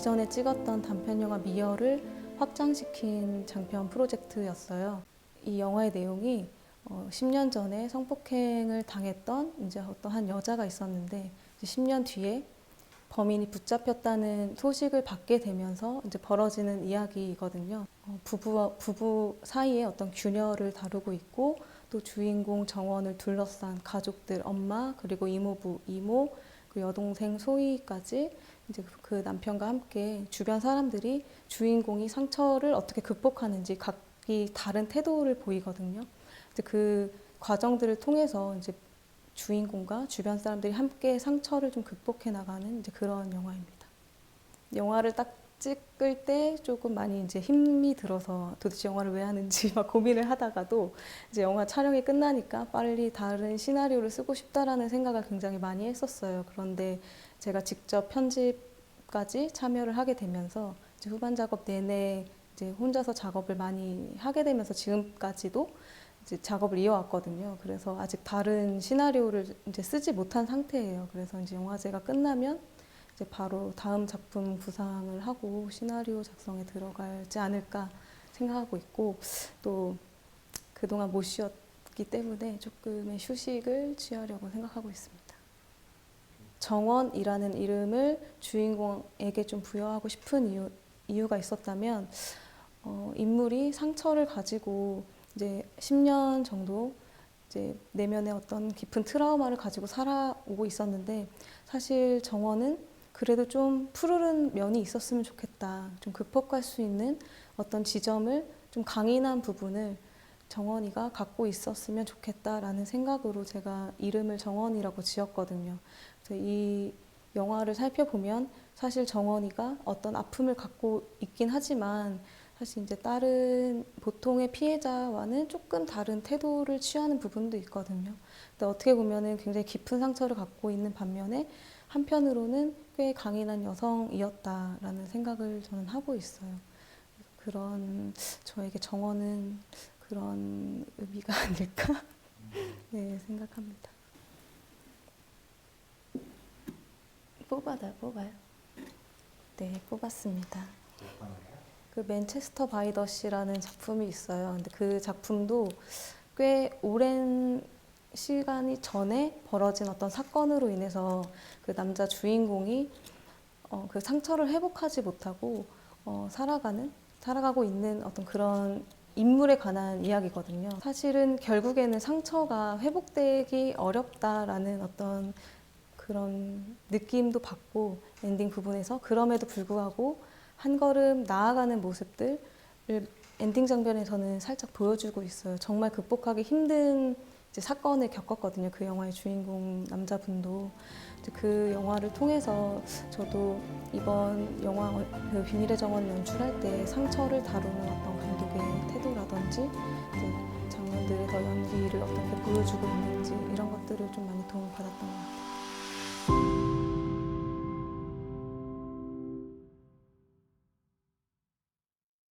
이전에 찍었던 단편 영화 미어를 확장시킨 장편 프로젝트였어요. 이 영화의 내용이 10년 전에 성폭행을 당했던 이제 어떤 한 여자가 있었는데, 이제 10년 뒤에 범인이 붙잡혔다는 소식을 받게 되면서 이제 벌어지는 이야기이거든요. 부부 사이의 어떤 균열을 다루고 있고, 또 주인공 정원을 둘러싼 가족들, 엄마, 그리고 이모부, 이모, 그 여동생 소희까지 이제 그 남편과 함께 주변 사람들이 주인공이 상처를 어떻게 극복하는지 각기 다른 태도를 보이거든요. 이제 그 과정들을 통해서 이제 주인공과 주변 사람들이 함께 상처를 좀 극복해 나가는 이제 그런 영화입니다. 영화를 딱 찍을 때 조금 많이 이제 힘이 들어서 도대체 영화를 왜 하는지 막 고민을 하다가도 이제 영화 촬영이 끝나니까 빨리 다른 시나리오를 쓰고 싶다라는 생각을 굉장히 많이 했었어요. 그런데 제가 직접 편집까지 참여를 하게 되면서 이제 후반 작업 내내 이제 혼자서 작업을 많이 하게 되면서 지금까지도 이제 작업을 이어왔거든요. 그래서 아직 다른 시나리오를 이제 쓰지 못한 상태예요. 그래서 이제 영화제가 끝나면 이제 바로 다음 작품 구상을 하고 시나리오 작성에 들어가지 않을까 생각하고 있고, 또 그동안 못 쉬었기 때문에 조금의 휴식을 취하려고 생각하고 있습니다. 정원이라는 이름을 주인공에게 좀 부여하고 싶은 이유가 있었다면, 인물이 상처를 가지고 이제 10년 정도 이제 내면의 어떤 깊은 트라우마를 가지고 살아오고 있었는데, 사실 정원은 그래도 좀 푸르른 면이 있었으면 좋겠다. 좀 극복할 수 있는 어떤 지점을, 좀 강인한 부분을 정원이가 갖고 있었으면 좋겠다라는 생각으로 제가 이름을 정원이라고 지었거든요. 그래서 이 영화를 살펴보면 사실 정원이가 어떤 아픔을 갖고 있긴 하지만, 사실 이제 다른 보통의 피해자와는 조금 다른 태도를 취하는 부분도 있거든요. 근데 어떻게 보면은 굉장히 깊은 상처를 갖고 있는 반면에 한편으로는 꽤 강인한 여성이었다라는 생각을 저는 하고 있어요. 그런 저에게 정원은 그런 의미가 아닐까 네, 생각합니다. 뽑아요? 네, 뽑았습니다. 그 맨체스터 바이 더 시라는 작품이 있어요. 근데 그 작품도 꽤 오랜 시간이 전에 벌어진 어떤 사건으로 인해서 그 남자 주인공이 그 상처를 회복하지 못하고 살아가고 있는 어떤 그런 인물에 관한 이야기거든요. 사실은 결국에는 상처가 회복되기 어렵다라는 어떤 그런 느낌도 받고, 엔딩 부분에서 그럼에도 불구하고 한 걸음 나아가는 모습들을 엔딩 장면에서는 살짝 보여주고 있어요. 정말 극복하기 힘든 이제 사건을 겪었거든요. 그 영화의 주인공 남자분도. 그 영화를 통해서 저도 이번 영화 그 비밀의 정원을 연출할 때 상처를 다루는 어떤 감독의 태도라든지 이제 장면들에서 연기를 어떻게 보여주고 있는지 이런 것들을 좀 많이 도움을 받았던 것 같아요.